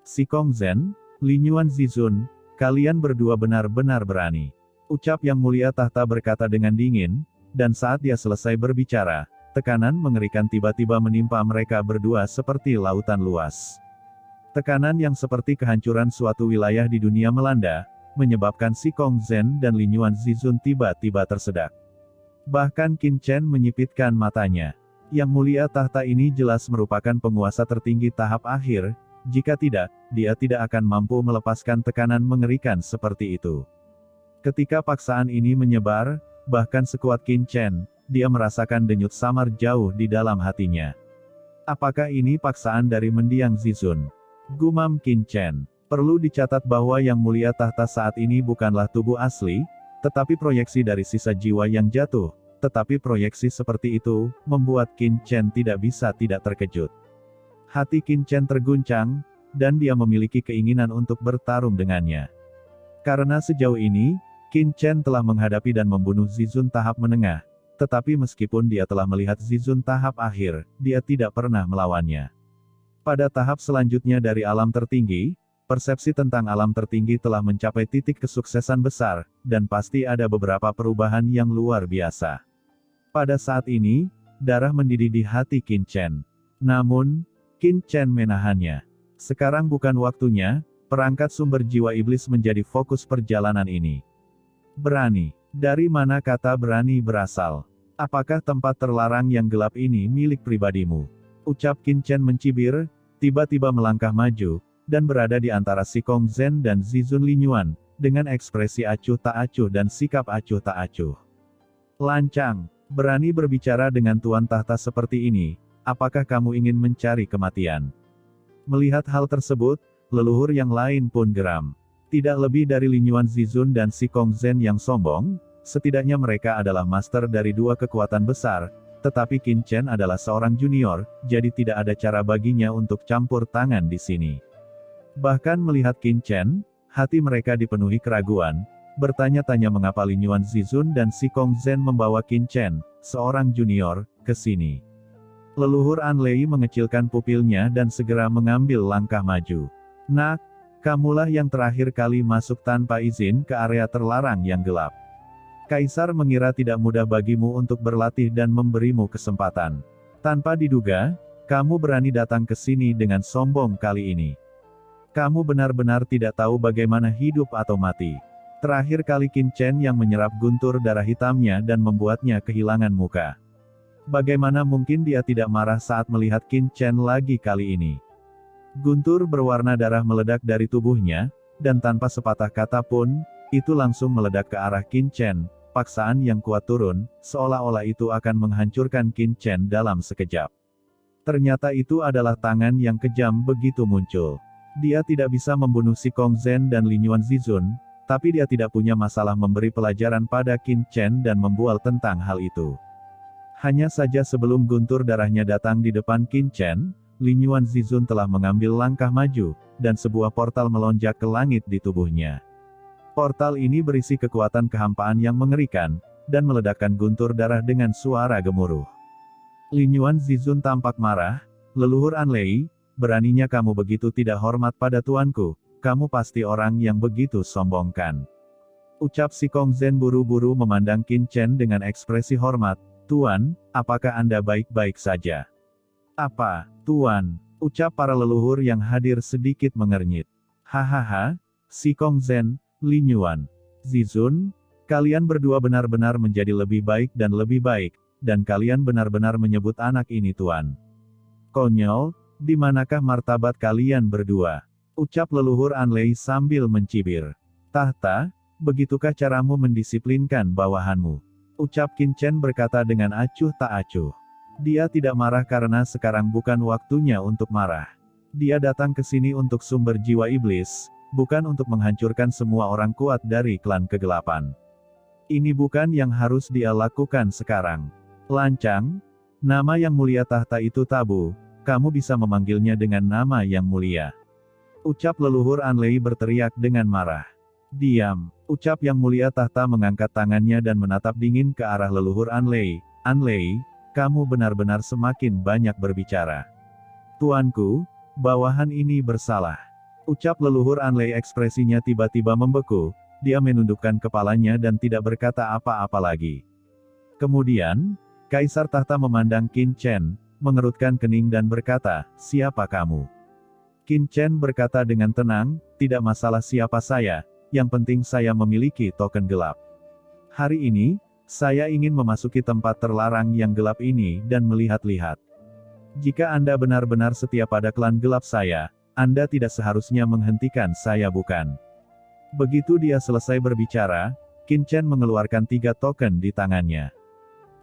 Si Kongzhen, Linyuan Zizun, kalian berdua benar-benar berani. Ucap Yang Mulia Tahta berkata dengan dingin, dan saat dia selesai berbicara, tekanan mengerikan tiba-tiba menimpa mereka berdua seperti lautan luas. Tekanan yang seperti kehancuran suatu wilayah di dunia melanda, menyebabkan Si Kongzhen dan Linyuan Zizun tiba-tiba tersedak. Bahkan Qin Chen menyipitkan matanya. Yang Mulia Tahta ini jelas merupakan penguasa tertinggi tahap akhir, jika tidak, dia tidak akan mampu melepaskan tekanan mengerikan seperti itu. Ketika paksaan ini menyebar, bahkan sekuat Qin Chen, dia merasakan denyut samar jauh di dalam hatinya. Apakah ini paksaan dari mendiang Zizun? Gumam Qin Chen. Perlu dicatat bahwa Yang Mulia Tahta saat ini bukanlah tubuh asli, tetapi proyeksi dari sisa jiwa yang jatuh. Tetapi proyeksi seperti itu, membuat Qin Chen tidak bisa tidak terkejut. Hati Qin Chen terguncang, dan dia memiliki keinginan untuk bertarung dengannya. Karena sejauh ini, Qin Chen telah menghadapi dan membunuh Zizun tahap menengah, tetapi meskipun dia telah melihat Zizun tahap akhir, dia tidak pernah melawannya. Pada tahap selanjutnya dari alam tertinggi, persepsi tentang alam tertinggi telah mencapai titik kesuksesan besar, dan pasti ada beberapa perubahan yang luar biasa. Pada saat ini, darah mendidih di hati Qin Chen. Namun, Qin Chen menahannya. Sekarang bukan waktunya, perangkat sumber jiwa iblis menjadi fokus perjalanan ini. Berani. Dari mana kata berani berasal? Apakah tempat terlarang yang gelap ini milik pribadimu? Ucap Qin Chen mencibir, tiba-tiba melangkah maju, dan berada di antara Si Kongzhen dan Zizun Linyuan, dengan ekspresi acuh tak acuh dan sikap acuh tak acuh. Lancang. Berani berbicara dengan Tuan Tahta seperti ini, apakah kamu ingin mencari kematian? Melihat hal tersebut, leluhur yang lain pun geram. Tidak lebih dari Linyuan Zizun dan Si Kongzhen yang sombong, setidaknya mereka adalah master dari dua kekuatan besar, tetapi Qin Chen adalah seorang junior, jadi tidak ada cara baginya untuk campur tangan di sini. Bahkan melihat Qin Chen, hati mereka dipenuhi keraguan, bertanya-tanya mengapa Linyuan Zizun dan Si Kongzhen membawa Qin Chen, seorang junior, ke sini. Leluhur An Lei mengecilkan pupilnya dan segera mengambil langkah maju. Nak, kamulah yang terakhir kali masuk tanpa izin ke area terlarang yang gelap. Kaisar mengira tidak mudah bagimu untuk berlatih dan memberimu kesempatan. Tanpa diduga, kamu berani datang ke sini dengan sombong kali ini. Kamu benar-benar tidak tahu bagaimana hidup atau mati. Terakhir kali Qin Chen yang menyerap guntur darah hitamnya dan membuatnya kehilangan muka. Bagaimana mungkin dia tidak marah saat melihat Qin Chen lagi kali ini? Guntur berwarna darah meledak dari tubuhnya, dan tanpa sepatah kata pun, itu langsung meledak ke arah Qin Chen. Paksaan yang kuat turun, seolah-olah itu akan menghancurkan Qin Chen dalam sekejap. Ternyata itu adalah tangan yang kejam begitu muncul. Dia tidak bisa membunuh Si Kongzhen dan Linyuan Zizun, tapi dia tidak punya masalah memberi pelajaran pada Qin Chen dan membual tentang hal itu. Hanya saja sebelum guntur darahnya datang di depan Qin Chen, Linyuan Zizun telah mengambil langkah maju, dan sebuah portal melonjak ke langit di tubuhnya. Portal ini berisi kekuatan kehampaan yang mengerikan, dan meledakkan guntur darah dengan suara gemuruh. Linyuan Zizun tampak marah, leluhur An Lei, beraninya kamu begitu tidak hormat pada tuanku, kamu pasti orang yang begitu sombongkan. Ucap Si Kongzhen buru-buru memandang Qin Chen dengan ekspresi hormat, Tuan, apakah Anda baik-baik saja? Apa, Tuan? Ucap para leluhur yang hadir sedikit mengernyit. Hahaha, Si Kongzhen, Linyuan Zizun, kalian berdua benar-benar menjadi lebih baik, dan kalian benar-benar menyebut anak ini Tuan. Konyol, di manakah martabat kalian berdua? Ucap leluhur An Lei sambil mencibir. Tahta, begitukah caramu mendisiplinkan bawahanmu? Ucap Qin Chen berkata dengan acuh tak acuh. Dia tidak marah karena sekarang bukan waktunya untuk marah. Dia datang ke sini untuk sumber jiwa iblis, bukan untuk menghancurkan semua orang kuat dari klan kegelapan. Ini bukan yang harus dia lakukan sekarang. Lancang, nama Yang Mulia Tahta itu tabu, kamu bisa memanggilnya dengan nama yang mulia. Ucap leluhur An Lei berteriak dengan marah. Diam, ucap Yang Mulia Tahta mengangkat tangannya dan menatap dingin ke arah leluhur An Lei. An Lei, kamu benar-benar semakin banyak berbicara. Tuanku, bawahan ini bersalah. Ucap leluhur Anlei. Ekspresinya tiba-tiba membeku, dia menundukkan kepalanya dan tidak berkata apa-apa lagi. Kemudian, Kaisar Tahta memandang Qin Chen, mengerutkan kening dan berkata, "Siapa kamu?" Qin Chen berkata dengan tenang, "Tidak masalah siapa saya, yang penting saya memiliki token gelap. Hari ini, saya ingin memasuki tempat terlarang yang gelap ini dan melihat-lihat. Jika Anda benar-benar setia pada klan gelap saya, Anda tidak seharusnya menghentikan saya, bukan?" Begitu dia selesai berbicara, Qin Chen mengeluarkan 3 token di tangannya.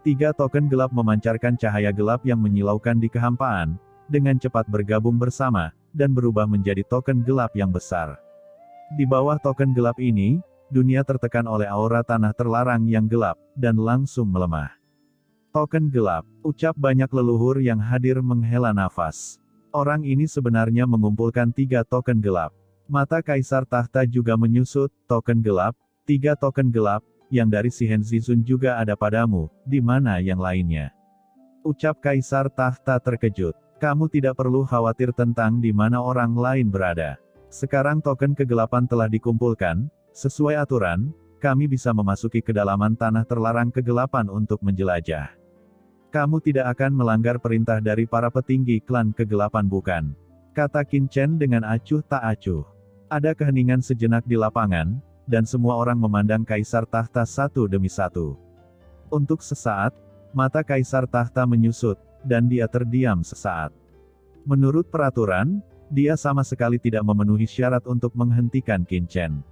3 token gelap memancarkan cahaya gelap yang menyilaukan di kehampaan, dengan cepat bergabung bersama, dan berubah menjadi token gelap yang besar. Di bawah token gelap ini, dunia tertekan oleh aura tanah terlarang yang gelap, dan langsung melemah. Token gelap, ucap banyak leluhur yang hadir menghela nafas. Orang ini sebenarnya mengumpulkan 3 token gelap. Mata Kaisar Tahta juga menyusut, token gelap, 3 token gelap, yang dari si Hen Zizun juga ada padamu, di mana yang lainnya? Ucap Kaisar Tahta terkejut. Kamu tidak perlu khawatir tentang di mana orang lain berada. Sekarang token kegelapan telah dikumpulkan, sesuai aturan, kami bisa memasuki kedalaman tanah terlarang kegelapan untuk menjelajah. Kamu tidak akan melanggar perintah dari para petinggi klan kegelapan, bukan? Kata Qin Chen dengan acuh tak acuh. Ada keheningan sejenak di lapangan, dan semua orang memandang Kaisar Tahta satu demi satu. Untuk sesaat, mata Kaisar Tahta menyusut, dan dia terdiam sesaat. Menurut peraturan, dia sama sekali tidak memenuhi syarat untuk menghentikan Qin Chen.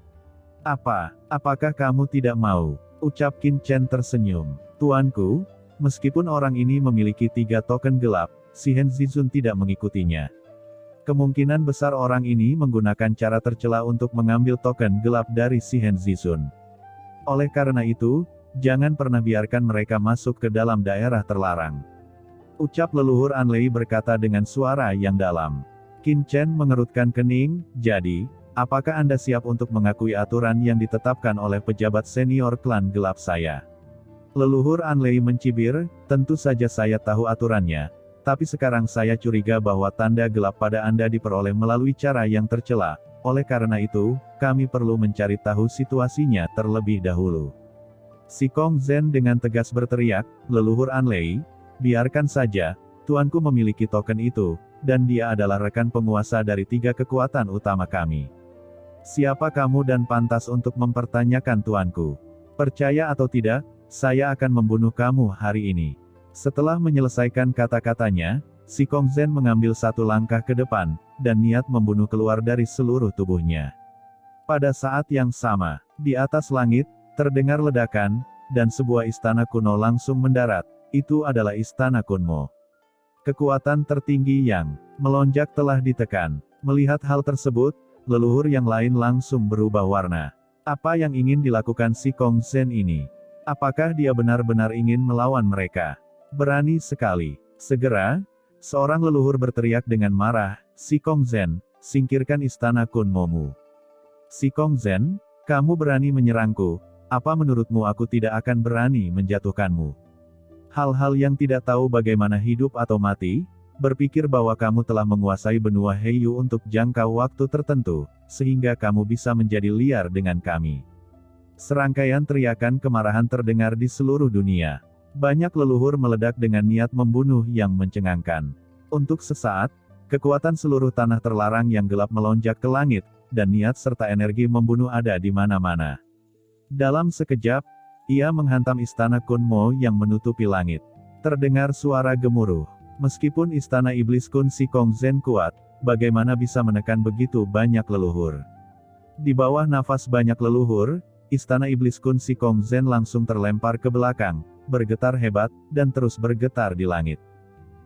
Apakah kamu tidak mau? Ucap Qin Chen tersenyum. Tuanku, meskipun orang ini memiliki 3 token gelap, si Hen Zizun tidak mengikutinya. Kemungkinan besar orang ini menggunakan cara tercela untuk mengambil token gelap dari si Hen Zizun. Oleh karena itu, jangan pernah biarkan mereka masuk ke dalam daerah terlarang. Ucap leluhur Anlei berkata dengan suara yang dalam. Qin Chen mengerutkan kening, "Jadi, apakah Anda siap untuk mengakui aturan yang ditetapkan oleh pejabat senior klan gelap saya?" Leluhur Anlei mencibir, "Tentu saja saya tahu aturannya. Tapi sekarang saya curiga bahwa tanda gelap pada Anda diperoleh melalui cara yang tercela. Oleh karena itu, kami perlu mencari tahu situasinya terlebih dahulu." Si Kong Zhen dengan tegas berteriak, "Leluhur Anlei, biarkan saja, tuanku memiliki token itu, dan dia adalah rekan penguasa dari 3 kekuatan utama kami. Siapa kamu dan pantas untuk mempertanyakan tuanku? Percaya atau tidak, saya akan membunuh kamu hari ini." Setelah menyelesaikan kata-katanya, si Kong Zhen mengambil 1 langkah ke depan, dan niat membunuh keluar dari seluruh tubuhnya. Pada saat yang sama, di atas langit, terdengar ledakan, dan sebuah istana kuno langsung mendarat. Itu adalah istana Kunmo. Kekuatan tertinggi yang melonjak telah ditekan. Melihat hal tersebut, leluhur yang lain langsung berubah warna. Apa yang ingin dilakukan si Kong Zhen ini? Apakah dia benar-benar ingin melawan mereka? Berani sekali. Segera, seorang leluhur berteriak dengan marah, "Si Kong Zhen, singkirkan istana Kunmomu." Si Kong Zhen, kamu berani menyerangku, apa menurutmu aku tidak akan berani menjatuhkanmu? Hal-hal yang tidak tahu bagaimana hidup atau mati, berpikir bahwa kamu telah menguasai benua Heiyu untuk jangka waktu tertentu, sehingga kamu bisa menjadi liar dengan kami. Serangkaian teriakan kemarahan terdengar di seluruh dunia. Banyak leluhur meledak dengan niat membunuh yang mencengangkan. Untuk sesaat, kekuatan seluruh tanah terlarang yang gelap melonjak ke langit, dan niat serta energi membunuh ada di mana-mana. Dalam sekejap, ia menghantam istana Kunmo yang menutupi langit. Terdengar suara gemuruh. Meskipun istana iblis Kun si Kong Zhen kuat, bagaimana bisa menekan begitu banyak leluhur? Di bawah nafas banyak leluhur, istana iblis Kun si Kong Zhen langsung terlempar ke belakang, bergetar hebat, dan terus bergetar di langit.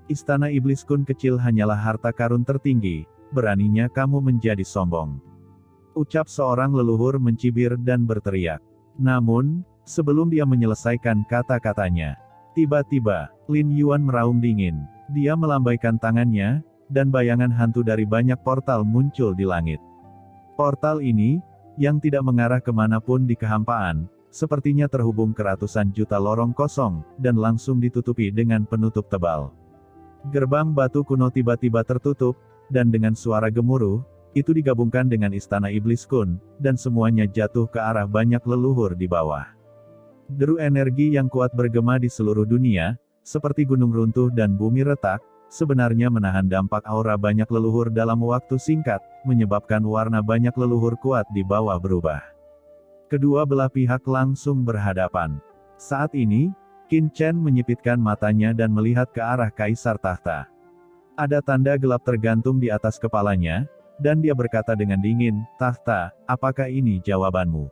Istana iblis Kun kecil hanyalah harta karun tertinggi, beraninya kamu menjadi sombong. Ucap seorang leluhur mencibir dan berteriak. Namun, sebelum dia menyelesaikan kata-katanya, tiba-tiba, Lin Yuan meraung dingin. Dia melambaikan tangannya, dan bayangan hantu dari banyak portal muncul di langit. Portal ini, yang tidak mengarah kemanapun di kehampaan, sepertinya terhubung ke ratusan juta lorong kosong, dan langsung ditutupi dengan penutup tebal. Gerbang batu kuno tiba-tiba tertutup, dan dengan suara gemuruh, itu digabungkan dengan istana iblis kun, dan semuanya jatuh ke arah banyak leluhur di bawah. Deru energi yang kuat bergema di seluruh dunia, seperti gunung runtuh dan bumi retak, sebenarnya menahan dampak aura banyak leluhur dalam waktu singkat, menyebabkan warna banyak leluhur kuat di bawah berubah. Kedua belah pihak langsung berhadapan. Saat ini, Qin Chen menyipitkan matanya dan melihat ke arah Kaisar Tahta. Ada tanda gelap tergantung di atas kepalanya, dan dia berkata dengan dingin, "Tahta, apakah ini jawabanmu?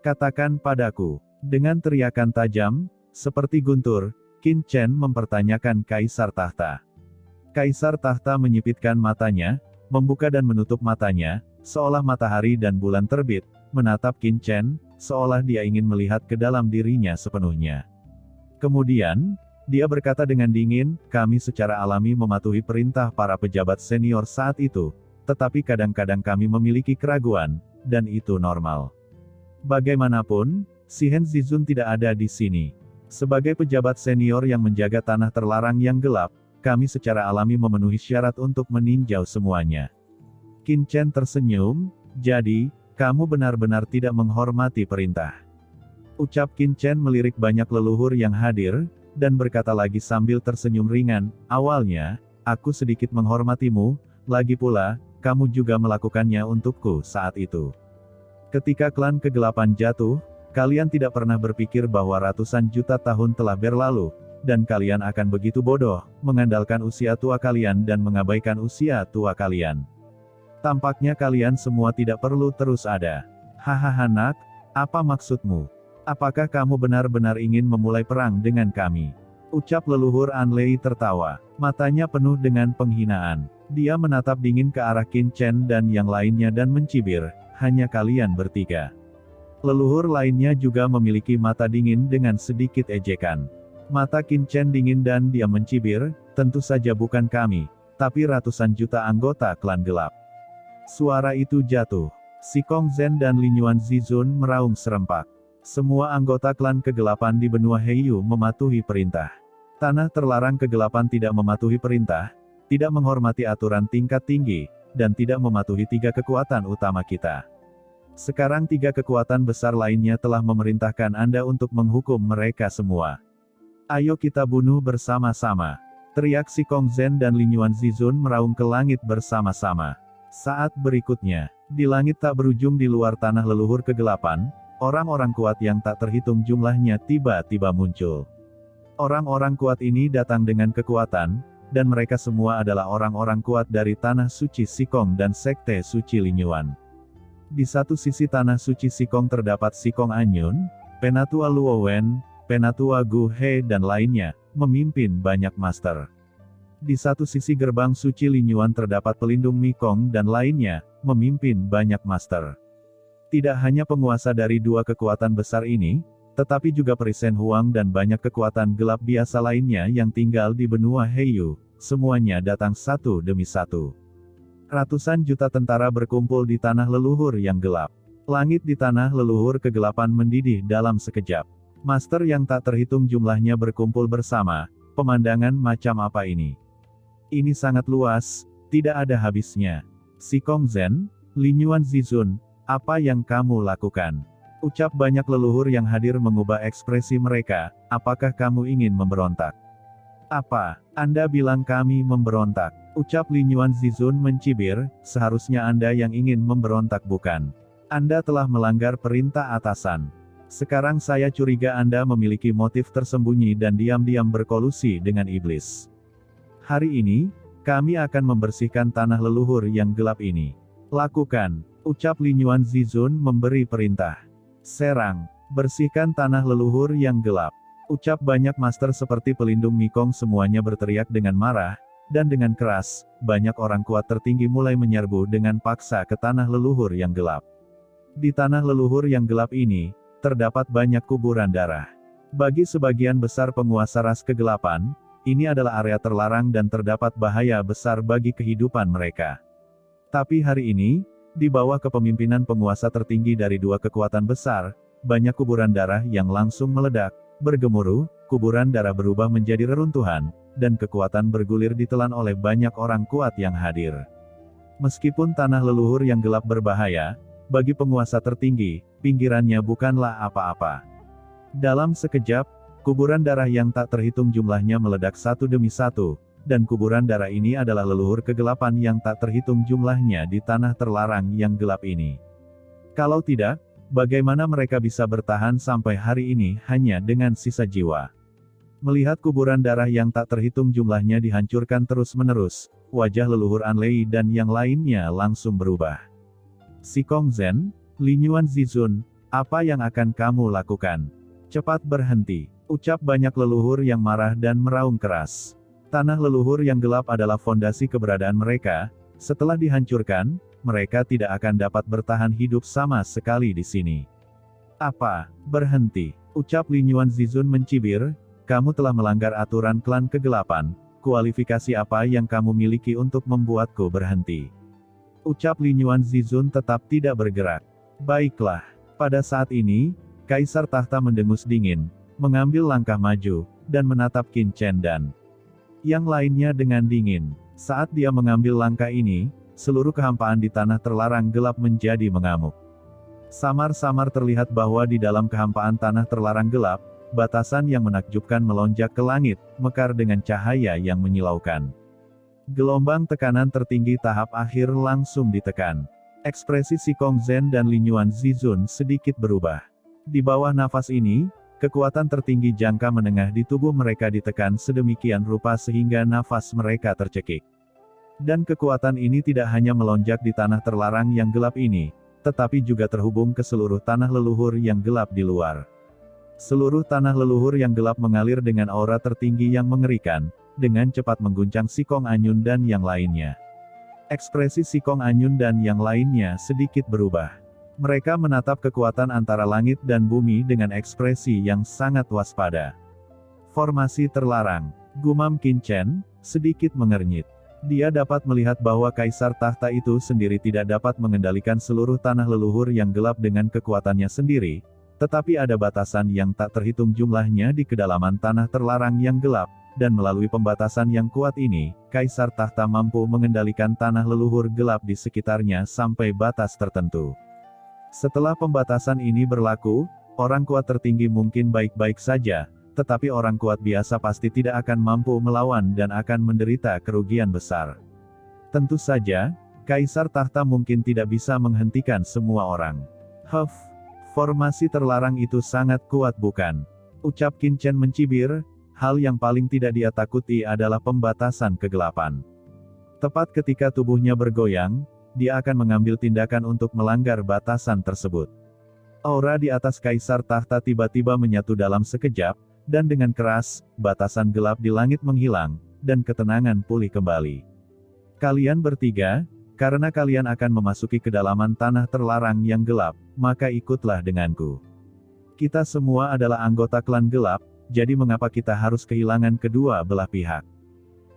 Katakan padaku." Dengan teriakan tajam, seperti guntur, Qin Chen mempertanyakan Kaisar Tahta. Kaisar Tahta menyipitkan matanya, membuka dan menutup matanya, seolah matahari dan bulan terbit, menatap Qin Chen, seolah dia ingin melihat ke dalam dirinya sepenuhnya. Kemudian, dia berkata dengan dingin, "Kami secara alami mematuhi perintah para pejabat senior saat itu, tetapi kadang-kadang kami memiliki keraguan, dan itu normal. Bagaimanapun, Shihen Zizun tidak ada di sini. Sebagai pejabat senior yang menjaga tanah terlarang yang gelap, kami secara alami memenuhi syarat untuk meninjau semuanya." Qin Chen tersenyum, "Jadi, kamu benar-benar tidak menghormati perintah." Ucap Qin Chen melirik banyak leluhur yang hadir, dan berkata lagi sambil tersenyum ringan, "Awalnya, aku sedikit menghormatimu, lagi pula, kamu juga melakukannya untukku saat itu. Ketika klan kegelapan jatuh, kalian tidak pernah berpikir bahwa ratusan juta tahun telah berlalu, dan kalian akan begitu bodoh, mengandalkan usia tua kalian dan mengabaikan usia tua kalian. Tampaknya kalian semua tidak perlu terus ada. Hahaha nak, apa maksudmu? Apakah kamu benar-benar ingin memulai perang dengan kami?" Ucap leluhur Anlei tertawa. Matanya penuh dengan penghinaan. Dia menatap dingin ke arah Qin Chen dan yang lainnya dan mencibir, "Hanya kalian bertiga." Leluhur lainnya juga memiliki mata dingin dengan sedikit ejekan. Mata Qin Chen dingin dan dia mencibir, "Tentu saja bukan kami, tapi ratusan juta anggota klan gelap." Suara itu jatuh. Sikong Zhen dan Linyuan Zizun meraung serempak. Semua anggota klan kegelapan di benua Heiyu mematuhi perintah. Tanah terlarang kegelapan tidak mematuhi perintah, tidak menghormati aturan tingkat tinggi, dan tidak mematuhi tiga kekuatan utama kita. Sekarang tiga kekuatan besar lainnya telah memerintahkan Anda untuk menghukum mereka semua. Ayo kita bunuh bersama-sama. Teriak Sikong Zhen dan Linyuan Zizun meraung ke langit bersama-sama. Saat berikutnya, di langit tak berujung di luar tanah leluhur kegelapan, orang-orang kuat yang tak terhitung jumlahnya tiba-tiba muncul. Orang-orang kuat ini datang dengan kekuatan, dan mereka semua adalah orang-orang kuat dari Tanah Suci Sikong dan Sekte Suci Linyuan. Di satu sisi Tanah Suci Sikong terdapat Sikong Anyun, Penatua Luowen, Penatua Gu He dan lainnya, memimpin banyak master. Di satu sisi gerbang Suci Linyuan terdapat pelindung Mikong dan lainnya, memimpin banyak master. Tidak hanya penguasa dari dua kekuatan besar ini, tetapi juga Perisen Huang dan banyak kekuatan gelap biasa lainnya yang tinggal di benua Heiyu, semuanya datang satu demi satu. Ratusan juta tentara berkumpul di tanah leluhur yang gelap. Langit di tanah leluhur kegelapan mendidih dalam sekejap. Master yang tak terhitung jumlahnya berkumpul bersama. Pemandangan macam apa ini? Ini sangat luas, tidak ada habisnya. Sikong Zhen, Linyuan Zizun, apa yang kamu lakukan? Ucap banyak leluhur yang hadir mengubah ekspresi mereka. Apakah kamu ingin memberontak? Apa? Anda bilang kami memberontak? Ucap Linyuan Zizun mencibir, seharusnya Anda yang ingin memberontak bukan? Anda telah melanggar perintah atasan. Sekarang saya curiga Anda memiliki motif tersembunyi dan diam-diam berkolusi dengan iblis. Hari ini, kami akan membersihkan tanah leluhur yang gelap ini. Lakukan, ucap Linyuan Zizun memberi perintah. Serang, bersihkan tanah leluhur yang gelap. Ucap banyak master seperti pelindung Mikong semuanya berteriak dengan marah, dan dengan keras, banyak orang kuat tertinggi mulai menyerbu dengan paksa ke tanah leluhur yang gelap. Di tanah leluhur yang gelap ini, terdapat banyak kuburan darah. Bagi sebagian besar penguasa ras kegelapan, ini adalah area terlarang dan terdapat bahaya besar bagi kehidupan mereka. Tapi hari ini, di bawah kepemimpinan penguasa tertinggi dari dua kekuatan besar, banyak kuburan darah yang langsung meledak, bergemuruh, kuburan darah berubah menjadi reruntuhan, dan kekuatan bergulir ditelan oleh banyak orang kuat yang hadir. Meskipun tanah leluhur yang gelap berbahaya, bagi penguasa tertinggi, pinggirannya bukanlah apa-apa. Dalam sekejap, kuburan darah yang tak terhitung jumlahnya meledak satu demi satu, dan kuburan darah ini adalah leluhur kegelapan yang tak terhitung jumlahnya di tanah terlarang yang gelap ini. Kalau tidak, bagaimana mereka bisa bertahan sampai hari ini hanya dengan sisa jiwa? Melihat kuburan darah yang tak terhitung jumlahnya dihancurkan terus-menerus, wajah leluhur Anlei dan yang lainnya langsung berubah. Sikong Zen, Linyuan Zizun, apa yang akan kamu lakukan? Cepat berhenti, ucap banyak leluhur yang marah dan meraung keras. Tanah leluhur yang gelap adalah fondasi keberadaan mereka. Setelah dihancurkan, mereka tidak akan dapat bertahan hidup sama sekali di sini. Apa? Berhenti, ucap Linyuan Zizun mencibir, kamu telah melanggar aturan klan kegelapan, kualifikasi apa yang kamu miliki untuk membuatku berhenti? Ucap Linyuan Zizun tetap tidak bergerak. Baiklah, pada saat ini, Kaisar Tahta mendengus dingin, mengambil langkah maju, dan menatap Qin Chen dan yang lainnya dengan dingin. Saat dia mengambil langkah ini, seluruh kehampaan di tanah terlarang gelap menjadi mengamuk. Samar-samar terlihat bahwa di dalam kehampaan tanah terlarang gelap, batasan yang menakjubkan melonjak ke langit, mekar dengan cahaya yang menyilaukan. Gelombang tekanan tertinggi tahap akhir langsung ditekan. Ekspresi Sikong Zen dan Linyuan Zizun sedikit berubah. Di bawah nafas ini, kekuatan tertinggi jangka menengah di tubuh mereka ditekan sedemikian rupa sehingga nafas mereka tercekik. Dan kekuatan ini tidak hanya melonjak di tanah terlarang yang gelap ini, tetapi juga terhubung ke seluruh tanah leluhur yang gelap di luar. Seluruh tanah leluhur yang gelap mengalir dengan aura tertinggi yang mengerikan, dengan cepat mengguncang Sikong Anyun dan yang lainnya. Ekspresi Sikong Anyun dan yang lainnya sedikit berubah. Mereka menatap kekuatan antara langit dan bumi dengan ekspresi yang sangat waspada. Formasi terlarang, gumam Qin Chen, sedikit mengernyit. Dia dapat melihat bahwa Kaisar Tahta itu sendiri tidak dapat mengendalikan seluruh tanah leluhur yang gelap dengan kekuatannya sendiri, tetapi ada batasan yang tak terhitung jumlahnya di kedalaman tanah terlarang yang gelap, dan melalui pembatasan yang kuat ini, Kaisar Tahta mampu mengendalikan tanah leluhur gelap di sekitarnya sampai batas tertentu. Setelah pembatasan ini berlaku, orang kuat tertinggi mungkin baik-baik saja, tetapi orang kuat biasa pasti tidak akan mampu melawan dan akan menderita kerugian besar. Tentu saja, Kaisar Tahta mungkin tidak bisa menghentikan semua orang. Formasi terlarang itu sangat kuat bukan? Ucap Qin Chen mencibir, hal yang paling tidak dia takuti adalah pembatasan kegelapan. Tepat ketika tubuhnya bergoyang, dia akan mengambil tindakan untuk melanggar batasan tersebut. Aura di atas Kaisar Tahta tiba-tiba menyatu dalam sekejap, dan dengan keras, batasan gelap di langit menghilang, dan ketenangan pulih kembali. Kalian bertiga, karena kalian akan memasuki kedalaman tanah terlarang yang gelap, maka ikutlah denganku. Kita semua adalah anggota klan gelap, jadi mengapa kita harus kehilangan kedua belah pihak?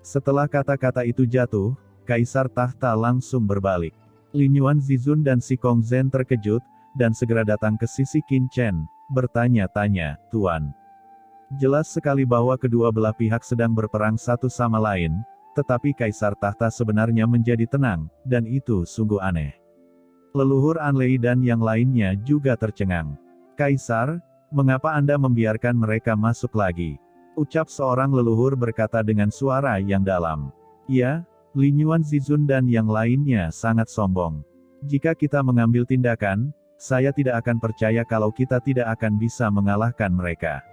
Setelah kata-kata itu jatuh, Kaisar Tahta langsung berbalik. Linyuan Zizun dan Sikong Zen terkejut, dan segera datang ke sisi Qin Chen, bertanya-tanya, Tuan. Jelas sekali bahwa kedua belah pihak sedang berperang satu sama lain, tetapi Kaisar Tahta sebenarnya menjadi tenang, dan itu sungguh aneh. Leluhur Anlei dan yang lainnya juga tercengang. Kaisar, mengapa Anda membiarkan mereka masuk lagi? Ucap seorang leluhur berkata dengan suara yang dalam. Ya, Linyuan Zizun dan yang lainnya sangat sombong. Jika kita mengambil tindakan, saya tidak akan percaya kalau kita tidak akan bisa mengalahkan mereka.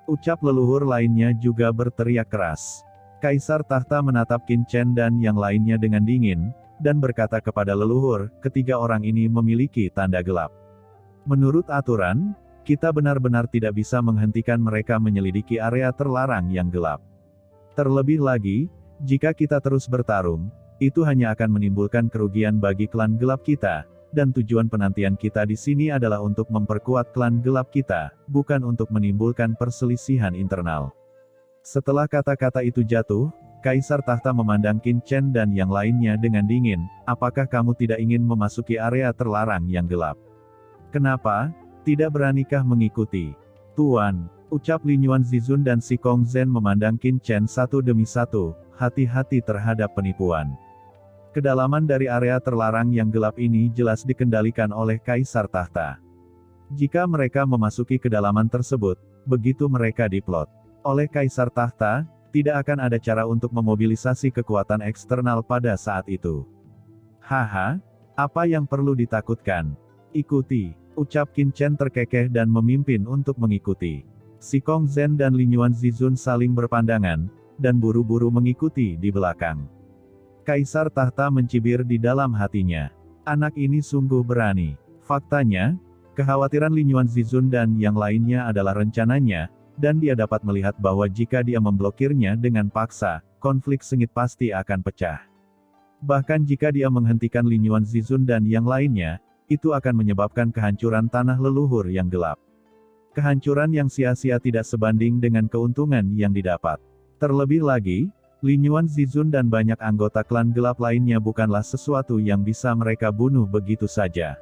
Ucap leluhur lainnya juga berteriak keras. Kaisar Tahta menatap Qin Chen dan yang lainnya dengan dingin, dan berkata kepada leluhur, ketiga orang ini memiliki tanda gelap. Menurut aturan, kita benar-benar tidak bisa menghentikan mereka menyelidiki area terlarang yang gelap. Terlebih lagi, jika kita terus bertarung, itu hanya akan menimbulkan kerugian bagi klan gelap kita, dan tujuan penantian kita di sini adalah untuk memperkuat klan gelap kita, bukan untuk menimbulkan perselisihan internal. Setelah kata-kata itu jatuh, Kaisar Tahta memandang Qin Chen dan yang lainnya dengan dingin, apakah kamu tidak ingin memasuki area terlarang yang gelap? Kenapa? Tidak beranikah mengikuti? Tuan, ucap Linyuan Zizun dan Sikong Zen memandang Qin Chen satu demi satu, hati-hati terhadap penipuan. Kedalaman dari area terlarang yang gelap ini jelas dikendalikan oleh Kaisar Tahta. Jika mereka memasuki kedalaman tersebut, begitu mereka diplot oleh Kaisar Tahta, tidak akan ada cara untuk memobilisasi kekuatan eksternal pada saat itu. Haha, apa yang perlu ditakutkan? Ikuti, ucap Qin Chen terkekeh dan memimpin untuk mengikuti. Sikong Zhen dan Lin Yuan Zizun saling berpandangan, dan buru-buru mengikuti di belakang. Kaisar Tahta mencibir di dalam hatinya. Anak ini sungguh berani. Faktanya, kekhawatiran Lin Yuan Zizun dan yang lainnya adalah rencananya, dan dia dapat melihat bahwa jika dia memblokirnya dengan paksa, konflik sengit pasti akan pecah. Bahkan jika dia menghentikan Lin Yuan Zizun dan yang lainnya, itu akan menyebabkan kehancuran tanah leluhur yang gelap. Kehancuran yang sia-sia tidak sebanding dengan keuntungan yang didapat. Terlebih lagi, Lin Yuan Zizun dan banyak anggota klan gelap lainnya bukanlah sesuatu yang bisa mereka bunuh begitu saja.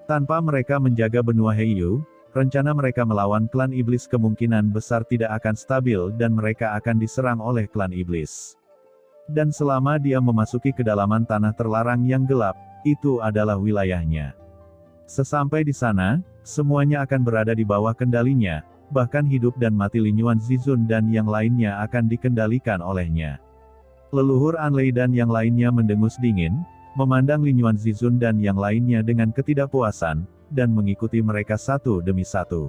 Tanpa mereka menjaga benua Heiyu, rencana mereka melawan klan iblis kemungkinan besar tidak akan stabil dan mereka akan diserang oleh klan iblis. Dan selama dia memasuki kedalaman tanah terlarang yang gelap, itu adalah wilayahnya. Sesampai di sana, semuanya akan berada di bawah kendalinya. Bahkan hidup dan mati Lin Yuan Zizun dan yang lainnya akan dikendalikan olehnya. Leluhur Anlei dan yang lainnya mendengus dingin, memandang Lin Yuan Zizun dan yang lainnya dengan ketidakpuasan, dan mengikuti mereka satu demi satu.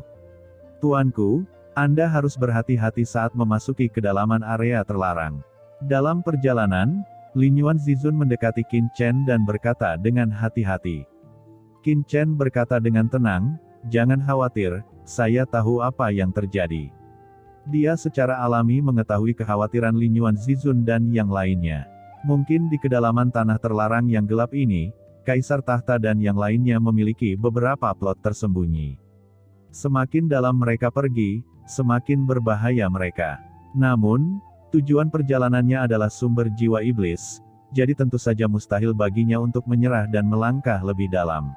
Tuanku, Anda harus berhati-hati saat memasuki kedalaman area terlarang. Dalam perjalanan, Lin Yuan Zizun mendekati Qin Chen dan berkata dengan hati-hati. Qin Chen berkata dengan tenang, "Jangan khawatir, saya tahu apa yang terjadi." Dia secara alami mengetahui kekhawatiran Lin Yuan Zizun dan yang lainnya. Mungkin di kedalaman tanah terlarang yang gelap ini, Kaisar Tahta dan yang lainnya memiliki beberapa plot tersembunyi. Semakin dalam mereka pergi, semakin berbahaya mereka. Namun, tujuan perjalanannya adalah sumber jiwa iblis, jadi tentu saja mustahil baginya untuk menyerah dan melangkah lebih dalam.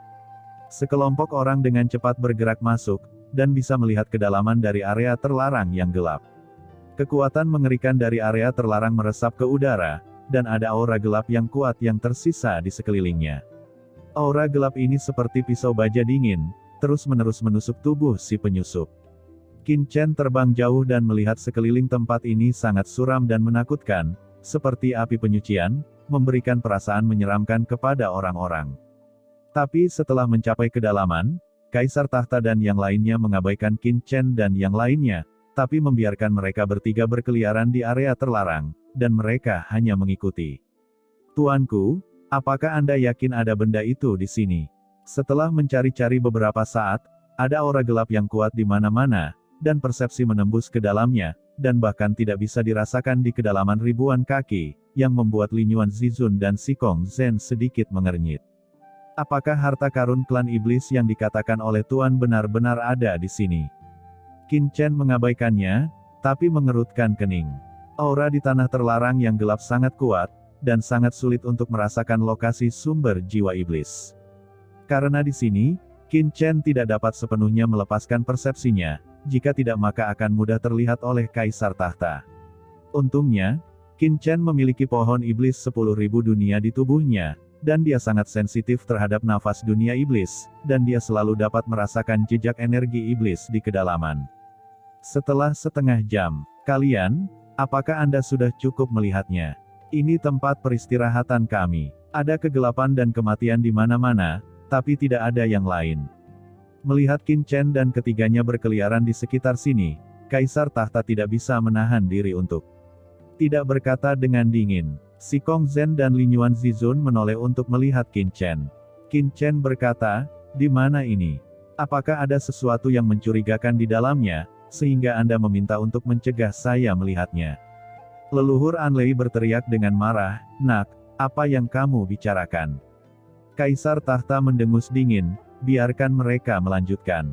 Sekelompok orang dengan cepat bergerak masuk, dan bisa melihat kedalaman dari area terlarang yang gelap. Kekuatan mengerikan dari area terlarang meresap ke udara, dan ada aura gelap yang kuat yang tersisa di sekelilingnya. Aura gelap ini seperti pisau baja dingin, terus-menerus menusuk tubuh si penyusup. Qin Chen terbang jauh dan melihat sekeliling tempat ini sangat suram dan menakutkan, seperti api penyucian, memberikan perasaan menyeramkan kepada orang-orang. Tapi setelah mencapai kedalaman, Kaisar Tahta dan yang lainnya mengabaikan Qin Chen dan yang lainnya, tapi membiarkan mereka bertiga berkeliaran di area terlarang, dan mereka hanya mengikuti. Tuanku, apakah Anda yakin ada benda itu di sini? Setelah mencari-cari beberapa saat, ada aura gelap yang kuat di mana-mana, dan persepsi menembus ke dalamnya, dan bahkan tidak bisa dirasakan di kedalaman ribuan kaki, yang membuat Lin Yuan Zizun dan Sikong Zhen sedikit mengernyit. Apakah harta karun klan iblis yang dikatakan oleh Tuan benar-benar ada di sini? Qin Chen mengabaikannya, tapi mengerutkan kening. Aura di tanah terlarang yang gelap sangat kuat, dan sangat sulit untuk merasakan lokasi sumber jiwa iblis. Karena di sini, Qin Chen tidak dapat sepenuhnya melepaskan persepsinya, jika tidak maka akan mudah terlihat oleh Kaisar Tahta. Untungnya, Qin Chen memiliki pohon iblis 10.000 dunia di tubuhnya, dan dia sangat sensitif terhadap nafas dunia iblis, dan dia selalu dapat merasakan jejak energi iblis di kedalaman. Setelah setengah jam, kalian, apakah Anda sudah cukup melihatnya? Ini tempat peristirahatan kami. Ada kegelapan dan kematian di mana-mana, tapi tidak ada yang lain. Melihat Qin Chen dan ketiganya berkeliaran di sekitar sini, Kaisar Tahta tidak bisa menahan diri untuk tidak berkata dengan dingin. Sikong Zhen dan Lin Yuan Zizun menoleh untuk melihat Qin Chen. Qin Chen berkata, "Di mana ini? Apakah ada sesuatu yang mencurigakan di dalamnya, sehingga Anda meminta untuk mencegah saya melihatnya?" Leluhur Anlei berteriak dengan marah, "Nak, apa yang kamu bicarakan?" Kaisar Tahta mendengus dingin, "Biarkan mereka melanjutkan.